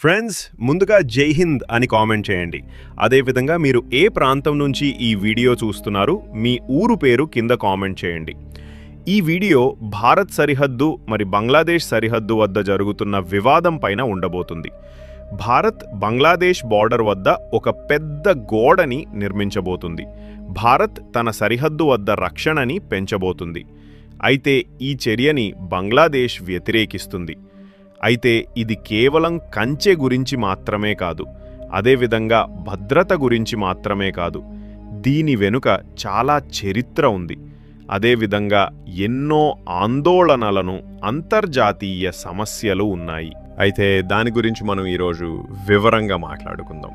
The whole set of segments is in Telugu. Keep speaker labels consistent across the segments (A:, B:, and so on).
A: ఫ్రెండ్స్, ముందుగా జై హింద్ అని కామెంట్ చేయండి. అదేవిధంగా మీరు ఏ ప్రాంతం నుంచి ఈ వీడియో చూస్తున్నారు, మీ ఊరు పేరు కింద కామెంట్ చేయండి. ఈ వీడియో భారత్ సరిహద్దు బంగ్లాదేశ్ సరిహద్దు వద్ద జరుగుతున్న వివాదం పైన ఉండబోతుంది. భారత్ బంగ్లాదేశ్ బార్డర్ వద్ద ఒక పెద్ద గోడని నిర్మించబోతుంది. భారత్ తన సరిహద్దు వద్ద రక్షణని పెంచబోతుంది. అయితే ఈ చర్యని బంగ్లాదేశ్ వ్యతిరేకిస్తుంది. అయితే ఇది కేవలం కంచె గురించి మాత్రమే కాదు, అదేవిధంగా భద్రత గురించి మాత్రమే కాదు, దీని వెనుక చాలా చరిత్ర ఉంది. అదేవిధంగా ఎన్నో ఆందోళనలను, అంతర్జాతీయ సమస్యలు ఉన్నాయి. అయితే దాని గురించి మనం ఈరోజు వివరంగా మాట్లాడుకుందాం.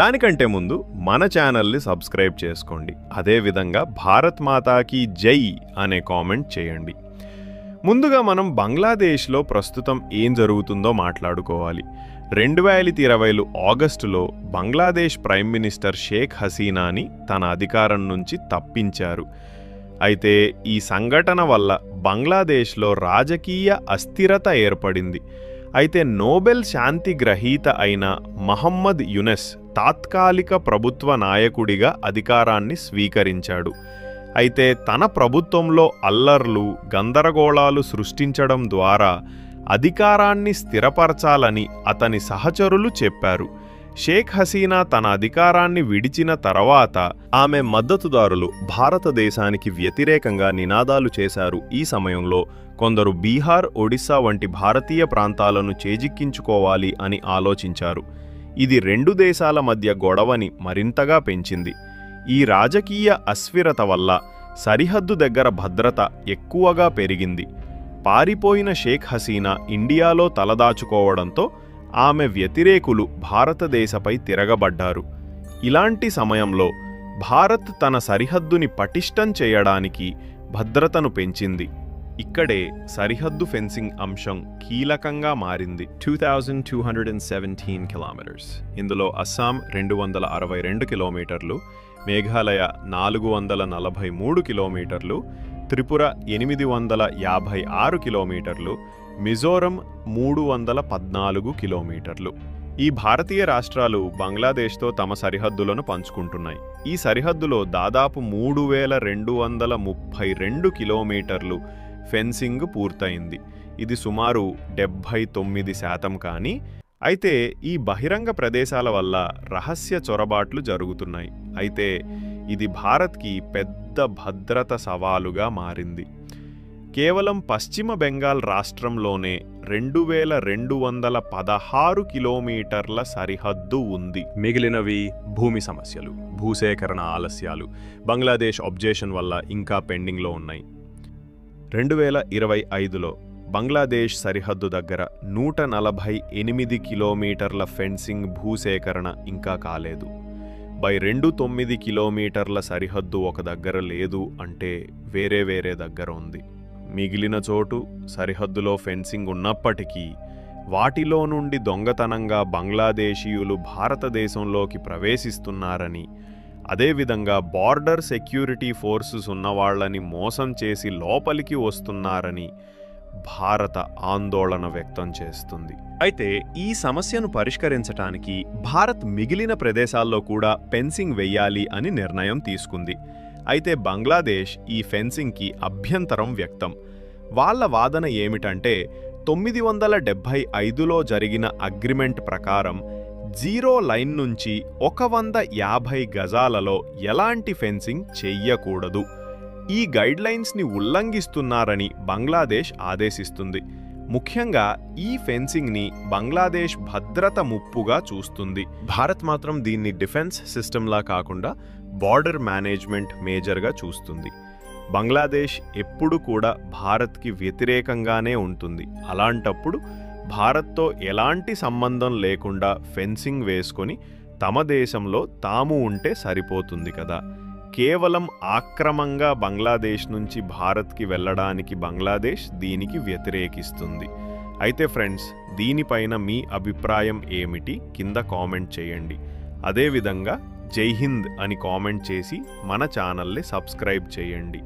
A: దానికంటే ముందు మన ఛానల్ని సబ్స్క్రైబ్ చేసుకోండి. అదేవిధంగా భారత్ మాతాకి జై అనే కామెంట్ చేయండి. ముందుగా మనం బంగ్లాదేశ్లో ప్రస్తుతం ఏం జరుగుతుందో మాట్లాడుకోవాలి. 2020 ఆగస్టులో బంగ్లాదేశ్ ప్రైమ్ మినిస్టర్ షేక్ హసీనాని తన అధికారం నుంచి తప్పించారు. అయితే ఈ సంఘటన వల్ల బంగ్లాదేశ్లో రాజకీయ అస్థిరత ఏర్పడింది. అయితే నోబెల్ శాంతి గ్రహీత అయిన మహమ్మద్ యునెస్ తాత్కాలిక ప్రభుత్వ నాయకుడిగా అధికారాన్ని స్వీకరించాడు. అయితే తన ప్రభుత్వంలో అల్లర్లు, గందరగోళాలు సృష్టించడం ద్వారా అధికారాన్ని స్థిరపరచాలని అతని సహచరులు చెప్పారు. షేక్ హసీనా తన అధికారాన్ని విడిచిన తర్వాత ఆమె మద్దతుదారులు భారతదేశానికి వ్యతిరేకంగా నినాదాలు చేశారు. ఈ సమయంలో కొందరు బీహార్, ఒడిశా వంటి భారతీయ ప్రాంతాలను చేజిక్కించుకోవాలి అని ఆలోచించారు. ఇది రెండు దేశాల మధ్య గొడవని మరింతగా పెంచింది. ఈ రాజకీయ అస్థిరత వల్ల సరిహద్దు దగ్గర భద్రత ఎక్కువగా పెరిగింది. పారిపోయిన షేక్ హసీనా ఇండియాలో తలదాచుకోవడంతో ఆమె వ్యతిరేకులు భారతదేశపై తిరగబడ్డారు. ఇలాంటి సమయంలో భారత్ తన సరిహద్దుని పటిష్టం చేయడానికి భద్రతను పెంచింది. ఇక్కడే సరిహద్దు ఫెన్సింగ్ అంశం కీలకంగా మారింది. 2217 కిలోమీటర్స్. ఇందులో అస్సాం 262 కిలోమీటర్లు, మేఘాలయ 443 కిలోమీటర్లు, త్రిపుర 856 కిలోమీటర్లు, మిజోరం 314 కిలోమీటర్లు. ఈ భారతీయ రాష్ట్రాలు బంగ్లాదేశ్తో తమ సరిహద్దులను పంచుకుంటున్నాయి. ఈ సరిహద్దులో దాదాపు 3232 కిలోమీటర్లు ఫెన్సింగ్ పూర్తయింది. ఇది సుమారు 79%. కానీ అయితే ఈ బహిరంగ ప్రదేశాల వల్ల రహస్య చొరబాట్లు జరుగుతున్నాయి. అయితే ఇది భారత్కి పెద్ద భద్రత సవాలుగా మారింది. కేవలం పశ్చిమ బెంగాల్ రాష్ట్రంలోనే 2216 కిలోమీటర్ల సరిహద్దు ఉంది. మిగిలినవి భూమి సమస్యలు, భూసేకరణ ఆలస్యాలు, బంగ్లాదేశ్ అబ్జెక్షన్ వల్ల ఇంకా పెండింగ్లో ఉన్నాయి. 2025లో బంగ్లాదేశ్ సరిహద్దు దగ్గర 148 కిలోమీటర్ల ఫెన్సింగ్ భూసేకరణ ఇంకా కాలేదు. 29 కిలోమీటర్ల సరిహద్దు ఒక దగ్గర లేదు అంటే వేరే దగ్గర ఉంది. మిగిలిన చోటు సరిహద్దులో ఫెన్సింగ్ ఉన్నప్పటికీ వాటిలో నుండి దొంగతనంగా బంగ్లాదేశీయులు భారతదేశంలోకి ప్రవేశిస్తున్నారని, అదేవిధంగా బార్డర్ సెక్యూరిటీ ఫోర్సెస్ ఉన్నవాళ్లని మోసం చేసి లోపలికి వస్తున్నారని భారత ఆందోళన వ్యక్తం చేస్తుంది. అయితే ఈ సమస్యను పరిష్కరించడానికి భారత్ మిగిలిన ప్రదేశాల్లో కూడా ఫెన్సింగ్ వెయ్యాలి అని నిర్ణయం తీసుకుంది. అయితే బంగ్లాదేశ్ ఈ ఫెన్సింగ్కి అభ్యంతరం వ్యక్తం. వాళ్ళ వాదన ఏమిటంటే 975లో జరిగిన అగ్రిమెంట్ ప్రకారం జీరో లైన్ నుంచి 150 గజాలలో ఎలాంటి ఫెన్సింగ్ చెయ్యకూడదు. ఈ గైడ్లైన్స్ని ఉల్లంఘిస్తున్నారని బంగ్లాదేశ్ ఆదేశిస్తుంది. ముఖ్యంగా ఈ ఫెన్సింగ్ని బంగ్లాదేశ్ భద్రత ముప్పుగా చూస్తుంది. భారత్ మాత్రం దీన్ని డిఫెన్స్ సిస్టంలా కాకుండా బార్డర్ మేనేజ్మెంట్ మేజర్గా చూస్తుంది. బంగ్లాదేశ్ ఎప్పుడు కూడా భారత్కి వ్యతిరేకంగానే ఉంటుంది. అలాంటప్పుడు భారత్తో ఎలాంటి సంబంధం లేకుండా ఫెన్సింగ్ వేసుకొని తమ దేశంలో తాము ఉంటే సరిపోతుంది కదా. కేవలం ఆక్రమంగా బంగ్లాదేశ్ నుంచి భారత్కి వెళ్ళడానికి బంగ్లాదేశ్ దీనికి వ్యతిరేకిస్తుంది. అయితే ఫ్రెండ్స్, దీనిపైన మీ అభిప్రాయం ఏమిటి కింద కామెంట్ చేయండి. అదేవిధంగా జై హింద్ అని కామెంట్ చేసి మన ఛానల్ని సబ్స్క్రైబ్ చేయండి.